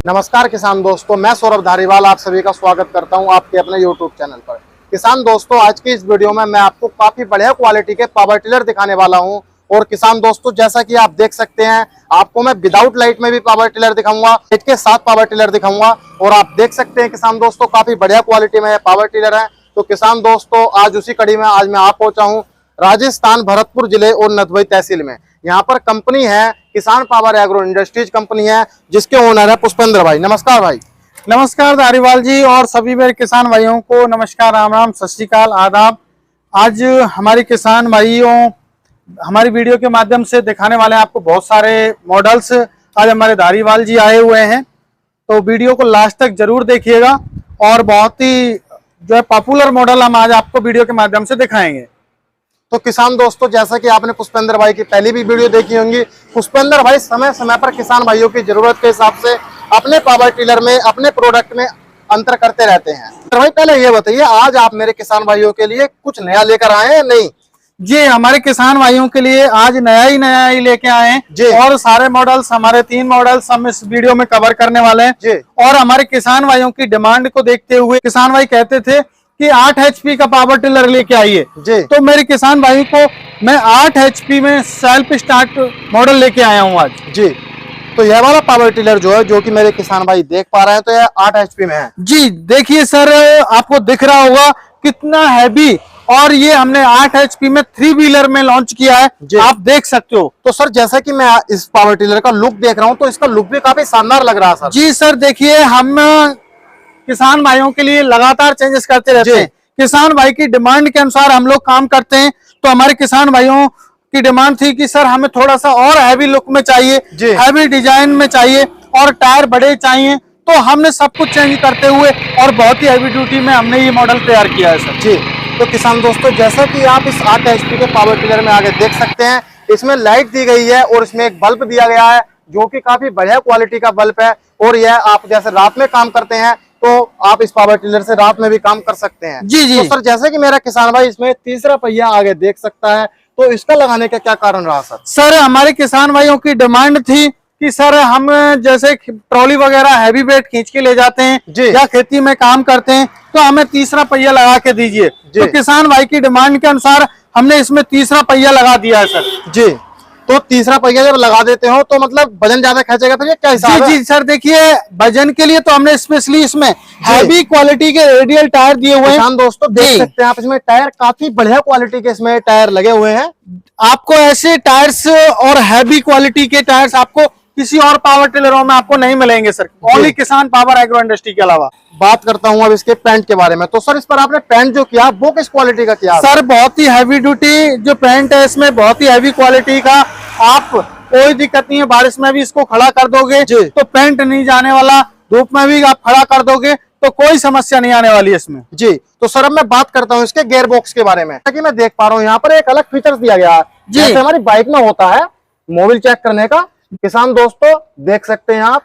नमस्कार किसान दोस्तों, मैं सौरभ धारीवाल आप सभी का स्वागत करता हूं आपके अपने YouTube चैनल पर। किसान दोस्तों, आज की इस वीडियो में मैं आपको काफी बढ़िया क्वालिटी के पावर टिलर दिखाने वाला हूं। और किसान दोस्तों, जैसा कि आप देख सकते हैं, आपको मैं विदाउट लाइट में भी पावर टिलर दिखाऊंगा, लाइट के साथ पावर टिलर दिखाऊंगा। और आप देख सकते हैं किसान दोस्तों, काफी बढ़िया क्वालिटी में पावर टिलर है। तो किसान दोस्तों, आज उसी कड़ी में आज मैं आप पहुंचा हूँ राजस्थान भरतपुर जिले और नदबई तहसील में। यहाँ पर कंपनी है किसान पावर एग्रो इंडस्ट्रीज कंपनी है, जिसके ओनर है पुष्पेंद्र भाई। नमस्कार भाई। नमस्कार धारीवाल जी और सभी मेरे किसान भाइयों को नमस्कार, राम राम, सत श्री अकाल, आदाब। आज हमारे किसान भाइयों हमारी वीडियो के माध्यम से दिखाने वाले हैं आपको बहुत सारे मॉडल्स। आज हमारे धारीवाल जी आए हुए हैं, तो वीडियो को लास्ट तक जरूर देखिएगा। और बहुत ही जो है पॉपुलर मॉडल हम आज आपको वीडियो के माध्यम से दिखाएंगे। तो किसान दोस्तों, जैसा कि आपने पुष्पेंद्र भाई की पहली भी वीडियो देखी होंगी, पुष्पेंद्र भाई समय समय पर किसान भाइयों की जरूरत के हिसाब से अपने पावर टिलर में, अपने प्रोडक्ट में अंतर करते रहते हैं। तो भाई पहले ये बताइए, आज आप मेरे किसान भाइयों के लिए कुछ नया लेकर आए हैं? नहीं जी, हमारे किसान भाइयों के लिए आज नया ही लेके आए हैं। और सारे मॉडल्स, हमारे 3 मॉडल्स हम इस वीडियो में कवर करने वाले हैं जी। और हमारे किसान भाइयों की डिमांड को देखते हुए किसान भाई कहते थे कि 8 HP का पावर टिलर लेके आइए, तो मेरे किसान भाई को मैं 8 HP में सेल्फ स्टार्ट मॉडल लेके आया हूँ आज जी। तो यह वाला पावर टिलर जो है, जो कि मेरे किसान भाई देख पा रहे हैं, तो यह 8 HP में है जी। देखिए सर, आपको दिख रहा होगा कितना हैवी। और ये हमने 8 HP में 3 व्हीलर में लॉन्च किया है, आप देख सकते हो। तो सर, जैसा कि मैं इस पावर टिलर का लुक देख रहा हूँ, तो इसका लुक भी काफी शानदार लग रहा है सर। जी सर, देखिए हम किसान भाइयों के लिए लगातार चेंजेस करते रहते हैं। किसान भाई की डिमांड के अनुसार हम लोग काम करते हैं। तो हमारे किसान भाइयों की डिमांड थी कि सर हमें थोड़ा सा और हैवी लुक में चाहिए, हैवी डिजाइन में चाहिए और टायर बड़े चाहिए। तो हमने सब कुछ चेंज करते हुए और बहुत ही हैवी ड्यूटी में हमने ये मॉडल तैयार किया है सर जी। तो किसान दोस्तों, जैसा कि आप इस 8 HP के पावर टिलर में आगे देख सकते हैं, इसमें लाइट दी गई है और इसमें एक बल्ब दिया गया है, जो कि काफी बढ़िया क्वालिटी का बल्ब है। और यह आप जैसे रात में काम करते हैं, तो आप इस पावर टिलर से रात में भी काम कर सकते हैं जी जी। तो सर, जैसे कि मेरा किसान भाई इसमें तीसरा पहिया आगे देख सकता है, तो इसका लगाने का क्या कारण रहा सर? सर, हमारे किसान भाइयों की डिमांड थी कि सर हम जैसे ट्रॉली वगैरह हैवी वेट खींच के ले जाते हैं या खेती में काम करते हैं, तो हमें तीसरा पहिया लगा के दीजिए। तो किसान भाई की डिमांड के अनुसार हमने इसमें तीसरा पहिया लगा दिया है सर जी। तो तीसरा पहिया जब लगा देते हो तो मतलब वजन ज्यादा खींचेगा, फिर ये क्या हिसाब है? जी सर, देखिए वजन के लिए तो हमने स्पेशली इसमें हैवी क्वालिटी के रेडियल टायर दिए हुए हैं। दोस्तों देख सकते हैं आप, इसमें टायर काफी बढ़िया क्वालिटी के इसमें टायर लगे हुए हैं। आपको ऐसे टायर्स और हैवी क्वालिटी के टायर्स आपको किसी और पावर टिलरों में आपको नहीं मिलेंगे सर, ओनली किसान पावर एग्रो इंडस्ट्री के अलावा। बात करता हूं अब इसके पैंट के बारे में। तो सर, इस पर आपने पैंट जो किया वो किस क्वालिटी का किया? सर, बहुत ही हैवी ड्यूटी जो पैंट है, इसमें बहुत ही हैवी क्वालिटी का। आप कोई दिक्कत नहीं है, बारिश में भी इसको खड़ा कर दोगे तो पैंट नहीं जाने वाला, धूप में भी आप खड़ा कर दोगे तो कोई समस्या नहीं आने वाली है इसमें जी। तो सर, अब मैं बात करता हूँ इसके गियर बॉक्स के बारे में। कि मैं देख पा रहा हूँ यहाँ पर एक अलग फीचर्स दिया गया है, जैसे हमारी बाइक में होता है मोबिल चेक करने का। किसान दोस्तों देख सकते हैं आप,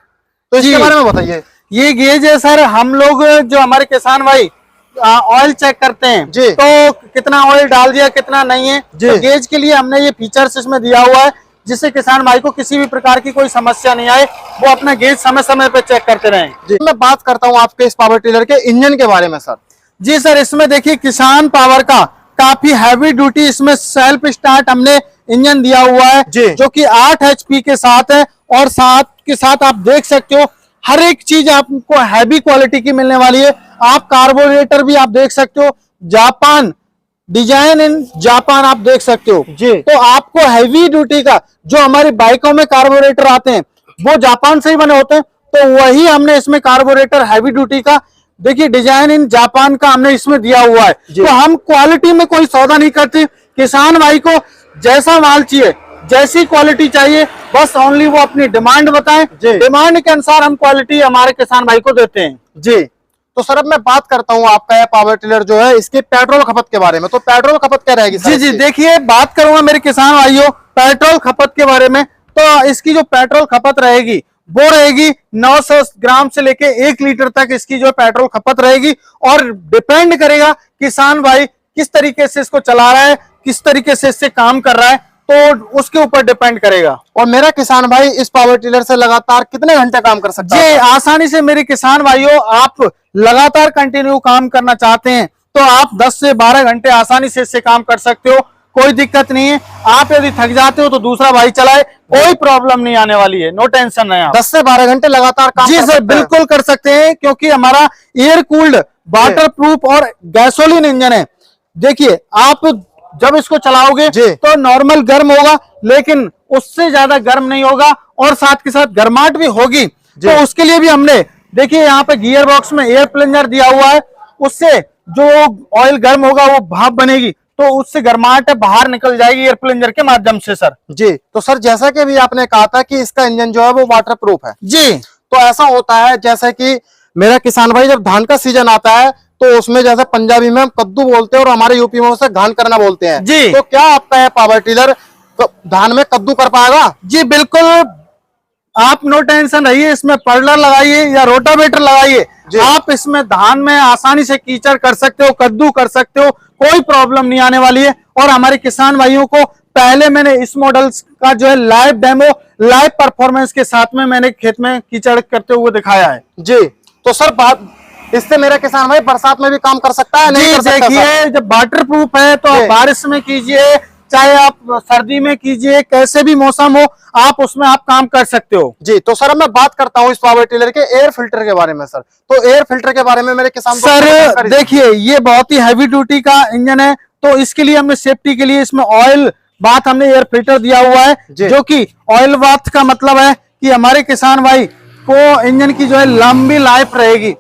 तो इसके बारे में बताइए। ये गेज है सर, हम लोग जो हमारे किसान भाई ऑयल चेक करते हैं तो कितना ऑयल डाल दिया, कितना नहीं है, तो गेज के लिए हमने ये फीचर्स इसमें दिया हुआ है, जिससे किसान भाई को किसी भी प्रकार की कोई समस्या नहीं आए, वो अपना गेज समय समय पे चेक करते रहें। मैं बात करता हूँ आपके इस पावर टिलर के इंजन के बारे में सर। जी सर, इसमें देखिए किसान पावर का काफी हैवी ड्यूटी इसमें सेल्फ स्टार्ट हमने इंजन दिया हुआ है, जो कि 8 HP के साथ है। और साथ के साथ आप देख सकते हो हर एक चीज आपको हैवी क्वालिटी की मिलने वाली है। आप कार्बोरेटर भी आप देख सकते हो, जापान डिजाइन इन जापान आप देख सकते हो जी। तो आपको हैवी ड्यूटी का जो हमारी बाइकों में कार्बोरेटर आते हैं वो जापान से ही बने होते हैं, तो वही हमने इसमें कार्बोरेटर हैवी ड्यूटी का देखिए डिजाइन इन जापान का हमने इसमें दिया हुआ है। तो हम क्वालिटी में कोई सौदा नहीं करते, किसान भाई को जैसा माल चाहिए, जैसी क्वालिटी चाहिए, बस ओनली वो अपनी डिमांड बताएं, डिमांड के अनुसार हम क्वालिटी हमारे किसान भाई को देते हैं जी। तो सर, अब मैं बात करता हूँ आपका यह पावर टिलर जो है, इसके पेट्रोल खपत के बारे में। तो पेट्रोल खपत क्या रहेगी सर? जी देखिए, बात करूंगा मेरे किसान भाइयों पेट्रोल खपत के बारे में। तो इसकी जो पेट्रोल खपत रहेगी वो रहेगी 900 ग्राम से लेके 1 लीटर तक इसकी जो पेट्रोल खपत रहेगी। और डिपेंड करेगा किसान भाई किस तरीके से इसको चला रहा है, किस तरीके से इससे काम कर रहा है, तो उसके ऊपर डिपेंड करेगा। और मेरा किसान भाई इस पावर टिलर से लगातार कितने घंटे काम कर सकता है? जी आसानी से मेरे किसान भाइयों, आप लगातार कंटिन्यू काम करना चाहते हैं तो आप 10 से 12 घंटे आसानी से इससे काम कर सकते हो, कोई दिक्कत नहीं है। आप यदि थक जाते हो तो दूसरा भाई चलाए, कोई प्रॉब्लम नहीं आने वाली है, नो टेंशन है। 10 से 12 घंटे लगातार काम जी सर बिल्कुल कर सकते हैं, क्योंकि हमारा एयर कूल्ड वाटर प्रूफ और गैसोलीन इंजन है। देखिए आप जब इसको चलाओगे तो नॉर्मल गर्म होगा, लेकिन उससे ज्यादा गर्म नहीं होगा और साथ के साथ गर्माहट भी होगी। तो उसके लिए भी हमने देखिए यहाँ पे गियर बॉक्स में एयर प्लंजर दिया हुआ है, उससे जो ऑयल गर्म होगा वो भाप बनेगी, तो उससे गर्माहट बाहर निकल जाएगी एयर प्लंजर के माध्यम से सर। जी तो सर जैसा कि अभी आपने कहा था कि इसका इंजन जो है वो वाटर प्रूफ है जी, तो ऐसा होता है जैसे कि मेरा किसान भाई जब धान का सीजन आता है तो उसमें जैसे पंजाबी में हम कद्दू बोलते हैं और हमारे यूपी में उसे घान करना बोलते हैं जी। तो क्या आपका है पावर टिलर धान में कद्दू कर पाएगा? जी बिल्कुल, आप नो टेंशन रहिए, इसमें पर्लर लगाइए या रोटावेटर लगाइए, आप इसमें धान में आसानी से कीचड़ कर सकते हो, कद्दू कर सकते हो, कोई प्रॉब्लम नहीं आने वाली है। और हमारे किसान भाइयों को पहले मैंने इस मॉडल का जो है लाइव डेमो, लाइव परफॉर्मेंस के साथ में मैंने खेत में कीचड़ करते हुए दिखाया है। जी तो सर बात इससे मेरा किसान भाई बरसात में भी काम कर सकता है? नहीं कर सकता? देखिए जब वाटर प्रूफ है तो आप बारिश में कीजिए, चाहे आप सर्दी में कीजिए, कैसे भी मौसम हो आप उसमें आप काम कर सकते हो। जी तो सर मैं बात करता हूँ इस पावर टिलर के एयर फिल्टर के बारे में सर। तो एयर फिल्टर के बारे में मेरे किसान सर देखिए ये बहुत ही हैवी ड्यूटी का इंजन है, तो इसके लिए हमने सेफ्टी के लिए इसमें ऑयल बाथ हमने एयर फिल्टर दिया हुआ है, जो कि ऑयल बाथ का मतलब है कि हमारे किसान भाई को इंजन की जो है लंबी लाइफ रहेगी।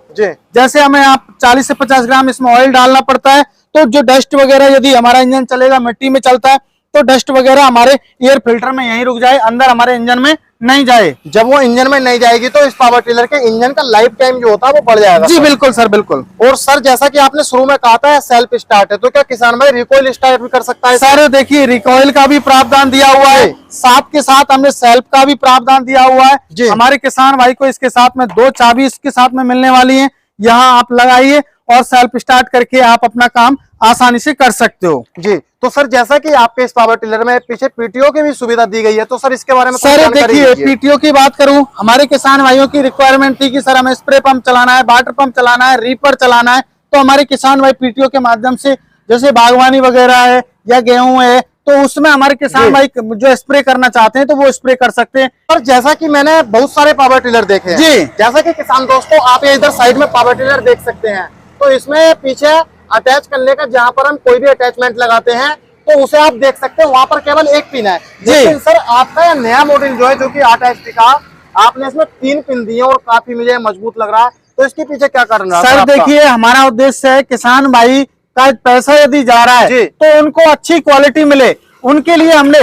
जैसे हमें आप 40 से 50 ग्राम इसमें ऑयल डालना पड़ता है, तो जो डस्ट वगैरह यदि हमारा इंजन चलेगा मिट्टी में चलता है तो डस्ट वगैरह हमारे एयर फिल्टर में यहीं रुक जाए, अंदर हमारे इंजन में नहीं जाए। जब वो इंजन में नहीं जाएगी तो इस पावर टिलर के इंजन का लाइफ टाइम जो होता है वो बढ़ जाएगा। जी बिल्कुल सर बिल्कुल। और सर जैसा कि आपने शुरू में कहा था सेल्फ स्टार्ट है, तो क्या किसान भाई रिकॉइल स्टार्ट भी कर सकता है? सर देखिए रिकॉइल का भी प्रावधान दिया हुआ है, साथ के साथ हमने सेल्फ का भी प्रावधान दिया हुआ है। हमारे किसान भाई को इसके साथ में 2 चाबी इसके साथ में मिलने वाली है, यहाँ आप लगाइए और सेल्फ स्टार्ट करके आप अपना काम आसानी से कर सकते हो। जी तो सर जैसा कि आपके इस पावर टिलर में पीछे पीटीओ की भी सुविधा दी गई है, तो सर इसके बारे में सर देखिए पीटीओ की बात करूं, हमारे किसान भाइयों की रिक्वायरमेंट थी कि सर हमें स्प्रे पंप चलाना है, वाटर पंप चलाना है, रीपर चलाना है, तो हमारे किसान भाई पीटीओ के माध्यम से जैसे बागवानी वगैरह है या गेहूं है तो उसमें हमारे किसान भाई जो स्प्रे करना चाहते हैं तो वो स्प्रे कर सकते हैं। और जैसा कि मैंने बहुत सारे पावर टिलर देखे हैं जी, जैसा कि किसान दोस्तों आप ये इधर साइड में पावर टिलर देख सकते हैं, तो इसमें पीछे अटैच करने का जहां पर हम कोई भी अटैचमेंट लगाते हैं तो उसे आप देख सकते हैं, वहां पर केवल एक पिन है। लेकिन सर आपका यह नया मॉडल जो है जो कि 8 HP का, आपने इसमें 3 पिन दिए और काफी मुझे मजबूत लग रहा है, तो इसके पीछे क्या कारण है? सर देखिए हमारा उद्देश्य है किसान भाई का पैसा यदि जा रहा है तो उनको अच्छी क्वालिटी मिले, उनके लिए हमने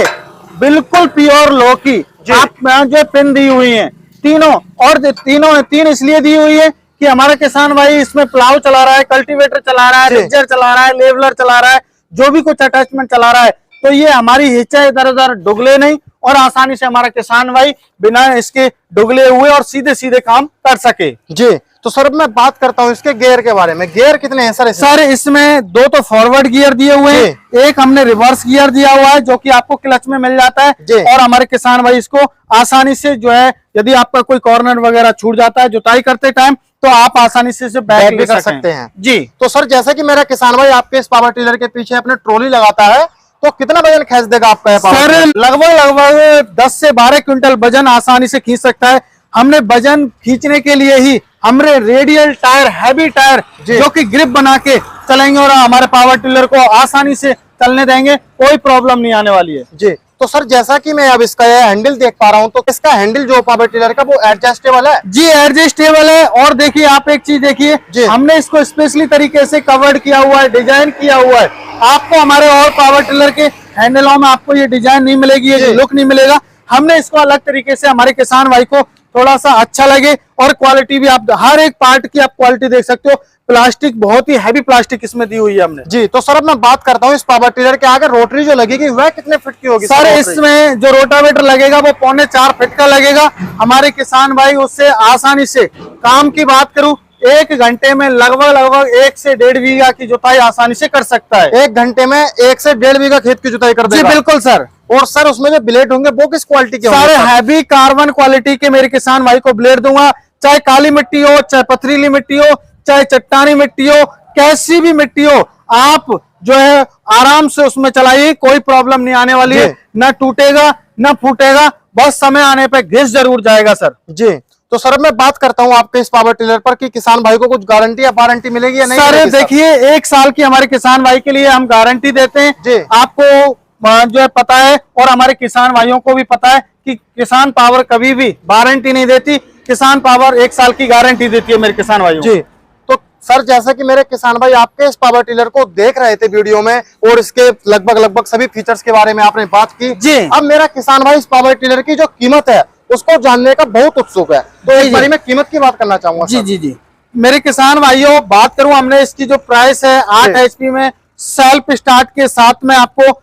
बिल्कुल प्योर लो की जो पिन दी हुई है तीनों, और तीन इसलिए दी हुई है कि हमारा किसान भाई इसमें प्लाव चला रहा है, कल्टीवेटर चला रहा है, रिजर चला रहा है, लेवलर चला रहा है, जो भी कुछ अटैचमेंट चला रहा है, तो ये हमारी हिस्सा इधर उधर डुगले नहीं और आसानी से हमारा किसान भाई बिना इसके डुगले हुए और सीधे सीधे काम कर सके। जी तो सर मैं बात करता हूँ इसके गियर के बारे में। गियर कितने हैं सर? सर इसमें 2 तो फॉरवर्ड गियर दिए हुए हैं, एक हमने रिवर्स गियर दिया हुआ है जो कि आपको क्लच में मिल जाता है, और हमारे किसान भाई इसको आसानी से जो है यदि आपका कोई कॉर्नर वगैरह छूट जाता है जुताई करते टाइम तो आप आसानी से इसे बैक भी कर सकते हैं। जी तो सर जैसा कि मेरा किसान भाई आपके इस पावर टिलर के पीछे अपने ट्रॉली लगाता है तो कितना वजन खींच देगा आपका? सर लगभग 10 से 12 क्विंटल वजन आसानी से खींच सकता है। हमने वजन खींचने के लिए ही हमने रेडियल टायर, हैवी टायर जो कि ग्रिप बना के चलेंगे और हमारे पावर टिलर को आसानी से चलने देंगे, कोई प्रॉब्लम नहीं आने वाली है। जी तो सर जैसा कि मैं अब इसका हैंडल देख पा रहा हूं, तो इसका हैंडल जो पावर टिलर का वो एडजस्टेबल है? जी एडजस्टेबल है। और देखिए आप एक चीज देखिए, हमने इसको स्पेशली तरीके से कवर्ड किया हुआ है, डिजाइन किया हुआ है। आपको हमारे और पावर टिलर के हैंडलों में आपको ये डिजाइन नहीं मिलेगी, ये लुक नहीं मिलेगा। हमने इसको अलग तरीके से हमारे किसान भाई को थोड़ा सा अच्छा लगे, और क्वालिटी भी आप हर एक पार्ट की आप क्वालिटी देख सकते हो। प्लास्टिक बहुत ही हैवी प्लास्टिक इसमें दी हुई है हमने। जी तो सर अब मैं बात करता हूँ इस पावर टिलर के आगे रोटरी जो लगेगी वह कितने फीट की होगी? सर इसमें जो रोटावेटर लगेगा वो 3.25 फीट का लगेगा। हमारे किसान भाई उससे आसानी से, काम की बात करूं 1 घंटे में लगभग 1 से 1.5 बीघा की जुताई आसानी से कर सकता है। 1 घंटे में 1 से 1.5 बीघा खेत की जुताई कर देगा? जी बिल्कुल सर। और सर उसमें जो ब्लेड होंगे वो किस क्वालिटी के होंगे? सारे हैवी कार्बन क्वालिटी के मेरे किसान भाई को ब्लेड दूंगा, चाहे काली मिट्टी हो, चाहे पथरीली मिट्टी हो, चाहे चट्टानी मिट्टी हो, कैसी भी मिट्टी हो, आप जो है आराम से उसमें चलाइए, कोई प्रॉब्लम नहीं आने वाली है, ना टूटेगा ना फूटेगा, बस समय आने पे घिस जरूर जाएगा सर। जी। तो सर मैं बात करता हूं आपके इस पावर टिलर पर कि किसान भाई को कुछ गारंटी या वारंटी मिलेगी या नहीं? सर देखिए 1 साल की हमारे किसान भाई के लिए हम गारंटी देते हैं जी। आपको जो है पता है और हमारे किसान भाइयों को भी पता है कि किसान पावर कभी भी वारंटी नहीं देती, किसान पावर 1 साल की गारंटी देती है मेरे किसान भाइयों। जी। तो सर जैसा कि मेरे किसान भाई आपके इस पावर टिलर को देख रहे थे वीडियो में और इसके लगभग सभी फीचर्स के बारे में आपने बात की जी। अब मेरा किसान भाई इस पावर टिलर की जो कीमत है उसको जानने का बहुत उत्सुक है, तो इस बारे में कीमत की बात करना चाहूंगा। जी जी जी मेरे किसान भाइयों बात करूं, हमने इसकी जो प्राइस है 8 HP में सेल्फ स्टार्ट के साथ में आपको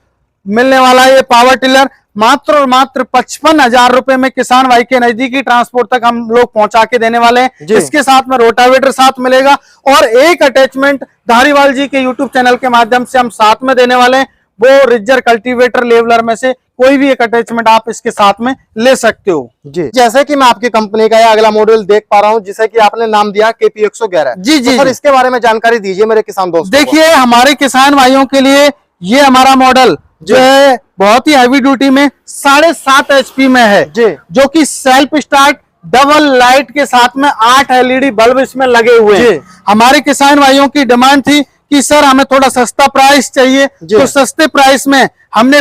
मिलने वाला है ये पावर टिलर मात्र और मात्र 55,000 रुपए में किसान भाई के नजदीकी ट्रांसपोर्ट तक हम लोग पहुंचा के देने वाले हैं। इसके साथ में रोटावेटर साथ मिलेगा और एक अटैचमेंट धारीवाल जी के यूट्यूब चैनल के माध्यम से हम साथ में देने वाले हैं, वो रिजर कल्टीवेटर लेवलर में से कोई भी एक अटैचमेंट आप इसके साथ में ले सकते हो। जी। जैसे कि मैं आपकी कंपनी का अगला मॉडल देख पा रहा हूं जिसे कि आपने नाम दिया KP 111। जी जी तो सर इसके बारे में जानकारी दीजिए मेरे किसान दोस्तों। देखिए हमारे किसान भाइयों के लिए ये हमारा मॉडल जो है बहुत ही हैवी ड्यूटी में 7.5 HP में है जी। जो कि सेल्फ स्टार्ट डबल लाइट के साथ में 8 LED बल्ब इसमें लगे हुए हैं। हमारे किसान भाइयों की डिमांड थी कि सर हमें थोड़ा सस्ता प्राइस चाहिए, तो सस्ते प्राइस में हमने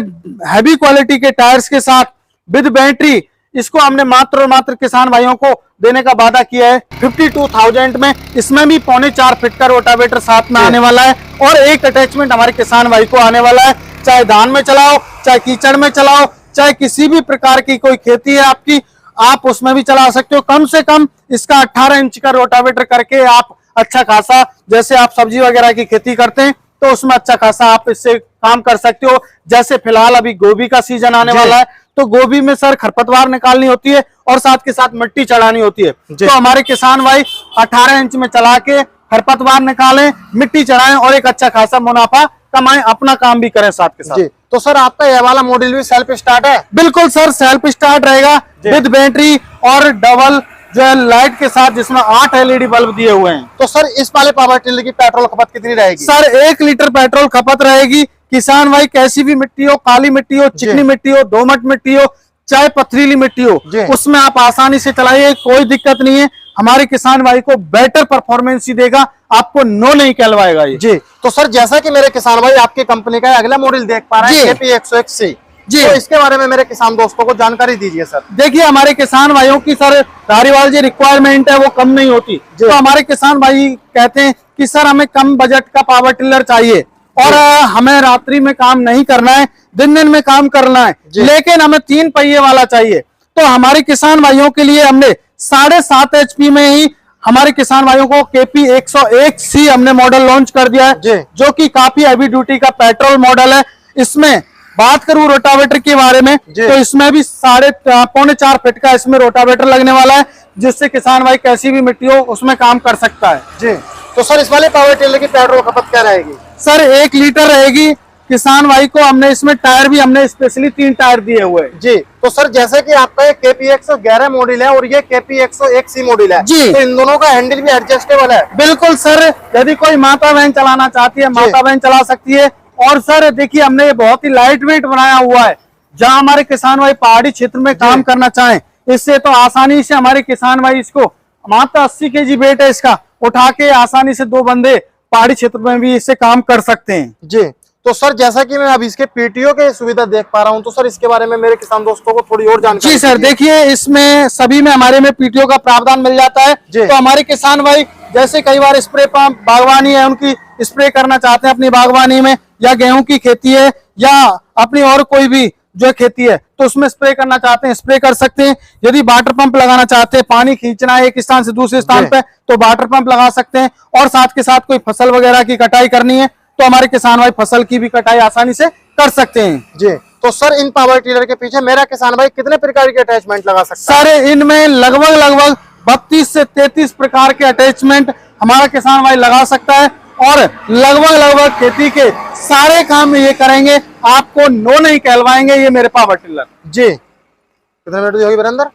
हैवी क्वालिटी के टायर्स के साथ विद बैटरी इसको हमने मात्र और मात्र किसान भाइयों को देने का वादा किया है 52,000 में। इसमें भी 4.25 फीट का रोटावेटर साथ में आने वाला है और एक अटैचमेंट हमारे किसान भाई को आने वाला है, चाहे धान में चलाओ, चाहे कीचड़ में चलाओ, चाहे किसी भी प्रकार की कोई खेती है आपकी, आप उसमें भी चला सकते हो। कम से कम इसका 18 इंच का रोटावेटर करके आप अच्छा खासा, जैसे आप सब्जी वगैरह की खेती करते हैं तो उसमें अच्छा खासा आप इससे काम कर सकते हो। जैसे फिलहाल अभी गोभी का सीजन आने वाला है तो गोभी में सर खरपतवार निकालनी होती है और साथ के साथ मिट्टी चढ़ानी होती है, तो हमारे किसान भाई 18 इंच में चला के खरपतवार निकालें, मिट्टी चढ़ाएं और एक अच्छा खासा मुनाफा कमाएं, अपना काम भी करें साथ के साथ। जी। तो सर आपका ये वाला मॉडल भी सेल्फ स्टार्ट है? बिल्कुल सर सेल्फ स्टार्ट रहेगा विद बैटरी और डबल जो है लाइट के साथ, जिसमें 8 LED बल्ब दिए हुए हैं। तो सर इस वाले पावर टिलर की पेट्रोल खपत कितनी रहेगी? सर 1 लीटर पेट्रोल खपत रहेगी। किसान भाई कैसी भी मिट्टी हो, काली मिट्टी हो, चिकनी मिट्टी हो, दोमट मिट्टी हो, चाहे पथरीली मिट्टी हो, उसमें आप आसानी से चलाइए, कोई दिक्कत नहीं है। हमारे किसान भाई को बेटर परफॉर्मेंस ही देगा, आपको नो नहीं कहलवाएगा ये। जी। तो सर जैसा कि मेरे किसान भाई आपकी कंपनी का अगला मॉडल देख पा रहे हैं KP 101C जी, तो इसके बारे में मेरे किसान दोस्तों को जानकारी दीजिए सर। देखिए हमारे किसान भाइयों की सर धारीवाल जी रिक्वायरमेंट है वो कम नहीं होती, तो हमारे किसान भाई कहते हैं कि सर हमें कम बजट का पावर टिलर चाहिए और हमें रात्रि में काम नहीं करना है, दिन में काम करना है, लेकिन हमें 3 पहिए वाला चाहिए। तो हमारे किसान भाइयों के लिए हमने 7.5 HP में ही हमारे किसान भाइयों को KP 101C हमने मॉडल लॉन्च कर दिया है, जो कि काफी हैवी ड्यूटी का पेट्रोल मॉडल है। इसमें बात करूं रोटावेटर के बारे में तो इसमें भी 4.5 फीट का इसमें रोटावेटर लगने वाला है, जिससे किसान भाई कैसी भी मिट्टी हो उसमें काम कर सकता है। जी। तो सर इस वाले पावर टिलर की पेट्रोल खपत क्या रहेगी? सर 1 लीटर रहेगी। किसान भाई को हमने इसमें टायर भी हमने स्पेशली 3 टायर दिए हुए हैं। जी। तो सर जैसे कि आपका ये KP 111 मॉडल है और ये KP 101C मॉडल है जी, तो इन दोनों का हैंडल भी एडजस्टेबल है? बिल्कुल सर, यदि कोई माता बहन चलाना चाहती है माता बहन चला सकती है। और सर देखिए हमने ये बहुत ही लाइट वेट बनाया हुआ है, जहां हमारे किसान भाई पहाड़ी क्षेत्र में काम करना चाहें इससे तो आसानी से हमारे किसान भाई इसको मात्र 80 kg वेट है इसका, उठा के आसानी से 2 बंदे पहाड़ी क्षेत्र में भी इससे काम कर सकते हैं। जी। तो सर जैसा कि मैं अब इसके PTO के सुविधा देख पा रहा हूं, तो सर इसके बारे में मेरे किसान दोस्तों को थोड़ी और जानकारी। जी सर देखिए इसमें सभी में हमारे में PTO का प्रावधान मिल जाता है। तो हमारे किसान भाई जैसे कई बार स्प्रे पंप बागवानी है उनकी स्प्रे करना चाहते हैं अपनी बागवानी में, या गेहूं की खेती है या अपनी और कोई भी जो खेती है तो उसमें स्प्रे करना चाहते हैं स्प्रे कर सकते हैं। यदि वाटर पंप लगाना चाहते हैं, पानी खींचना है एक स्थान से दूसरे स्थान पे, तो वाटर पंप लगा सकते हैं। और साथ के साथ कोई फसल वगैरह की कटाई करनी है तो हमारे किसान भाई फसल की भी कटाई आसानी से कर सकते हैं। जी। तो सर इन पावर टिलर के पीछे मेरा किसान भाई कितने प्रकार के अटैचमेंट लगा सकता है? सर इनमें लगभग 32 से 33 प्रकार के अटैचमेंट हमारा किसान भाई लगा सकता है। और लगभग खेती के सारे काम ये करेंगे, आपको नो नहीं कहलवाएंगे। ये मेरे पावर टिलर जी, कितने मिनट होगी वीरेंद्र?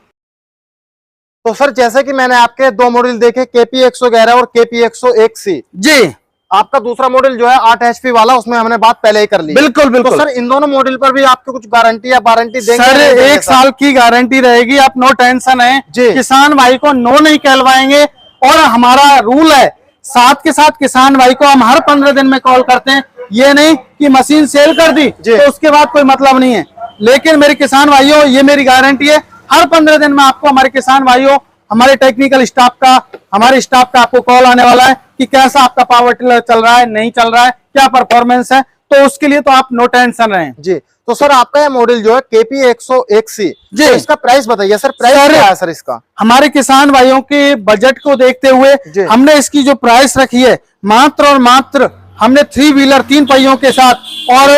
तो सर जैसे कि मैंने आपके दो मॉडल देखे, KP 111 और KP 101C जी। आपका दूसरा मॉडल जो है 8 HP वाला, उसमें हमने बात पहले ही कर ली। बिल्कुल बिल्कुल। तो सर इन दोनों मॉडल पर भी आपको कुछ गारंटी या वारंटी देंगे? सर 1 साल की गारंटी रहेगी, आप नो टेंशन है। किसान भाई को नो नहीं कहलवाएंगे। और हमारा रूल है, साथ के साथ किसान भाई को हम हर 15 दिन में कॉल करते हैं। ये नहीं कि मशीन सेल कर दी तो उसके बाद कोई मतलब नहीं है। लेकिन मेरे किसान भाइयों, ये मेरी गारंटी है, हर 15 दिन में आपको हमारे किसान भाइयों, हमारे टेक्निकल स्टाफ का, हमारे स्टाफ का आपको कॉल आने वाला है कि कैसा आपका पावर टिलर चल रहा है, नहीं चल रहा है, क्या परफॉर्मेंस है। तो उसके लिए तो आप नो टेंशन रहें। जी। तो सर आपका ये मॉडल जो है KP 101C जी, तो इसका प्राइस बताइए सर, प्राइस क्या है सर इसका? हमारे किसान भाइयों के बजट को देखते हुए हमने इसकी जो प्राइस रखी है, मात्र और मात्र हमने 3 व्हीलर 3 पहियों के साथ और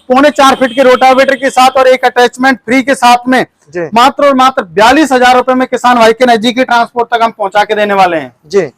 4.25 फीट के रोटावेटर के साथ और एक अटैचमेंट फ्री के साथ में मात्र और मात्र 42,000 रुपए में किसान भाई के नजदीकी ट्रांसपोर्ट तक हम पहुंचा के देने वाले हैं। जी।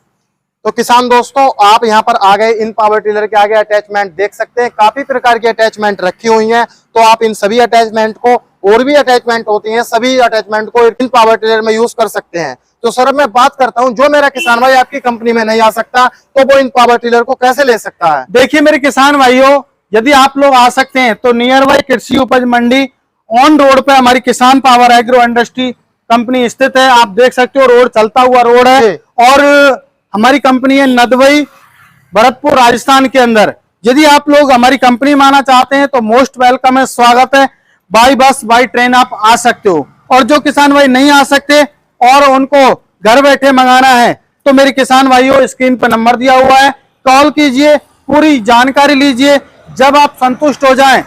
तो किसान दोस्तों, आप यहां पर आ गए, इन पावर टिलर के आगे अटैचमेंट देख सकते हैं, काफी प्रकार की अटैचमेंट रखी हुई हैं। तो आप इन सभी अटैचमेंट को, और भी अटैचमेंट होती हैं, सभी अटैचमेंट को इन पावर टिलर में यूज कर सकते हैं। तो सर मैं बात करता हूं, जो मेरा किसान भाई आपकी कंपनी में नहीं आ सकता तो वो इन पावर टिलर को कैसे ले सकता है? देखिए मेरे किसान भाइयों, यदि आप लोग आ सकते हैं तो नियर बाई कृषि उपज मंडी ऑन रोड पे हमारी किसान पावर एग्रो इंडस्ट्री कंपनी स्थित है। आप देख सकते हो, रोड चलता हुआ रोड है और हमारी कंपनी है नदवई, भरतपुर, राजस्थान के अंदर। यदि आप लोग हमारी कंपनी में आना चाहते हैं तो मोस्ट वेलकम है, स्वागत है। बाई बस बाई ट्रेन आप आ सकते हो। और जो किसान भाई नहीं आ सकते और उनको घर बैठे मंगाना है तो मेरे किसान भाइयों, स्क्रीन पर नंबर दिया हुआ है, कॉल कीजिए, पूरी जानकारी लीजिए। जब आप संतुष्ट हो जाएं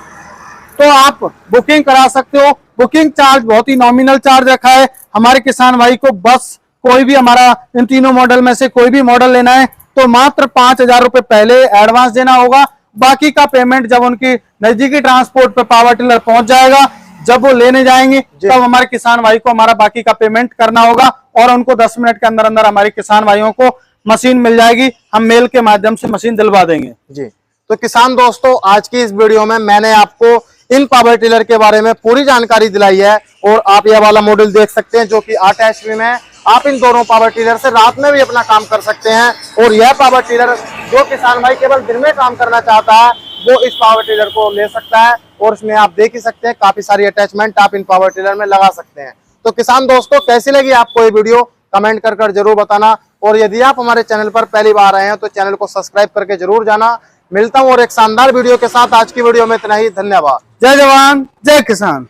तो आप बुकिंग करा सकते हो। बुकिंग चार्ज बहुत ही नॉमिनल चार्ज रखा है। हमारे किसान भाई को बस कोई भी हमारा इन तीनों मॉडल में से कोई भी मॉडल लेना है तो मात्र 5,000 रुपए पहले एडवांस देना होगा। बाकी का पेमेंट जब उनकी नजदीकी ट्रांसपोर्ट पे पावर टिलर पहुंच जाएगा, जब वो लेने जाएंगे तब हमारे किसान भाई को हमारा बाकी का पेमेंट करना होगा और उनको 10 मिनट के अंदर अंदर हमारे किसान भाइयों को मशीन मिल जाएगी। हम मेल के माध्यम से मशीन दिलवा देंगे। जी। तो किसान दोस्तों, आज की इस वीडियो में मैंने आपको इन पावर टिलर के बारे में पूरी जानकारी दिलाई है। और आप यह वाला मॉडल देख सकते हैं जो कि 8 HP में है। आप इन दोनों पावर टिलर से रात में भी अपना काम कर सकते हैं। और यह पावर टिलर जो किसान भाई केवल दिन में काम करना चाहता है वो इस पावर टिलर को ले सकता है। और इसमें आप देख ही सकते हैं, काफी सारी अटैचमेंट आप इन पावर टिलर में लगा सकते हैं। तो किसान दोस्तों, कैसी लगी आपको ये वीडियो, कमेंट कर जरूर बताना। और यदि आप हमारे चैनल पर पहली बार आए हैं तो चैनल को सब्सक्राइब करके जरूर जाना। मिलता हूं और एक शानदार वीडियो के साथ। आज की वीडियो में इतना ही, धन्यवाद। जय जवान जय किसान।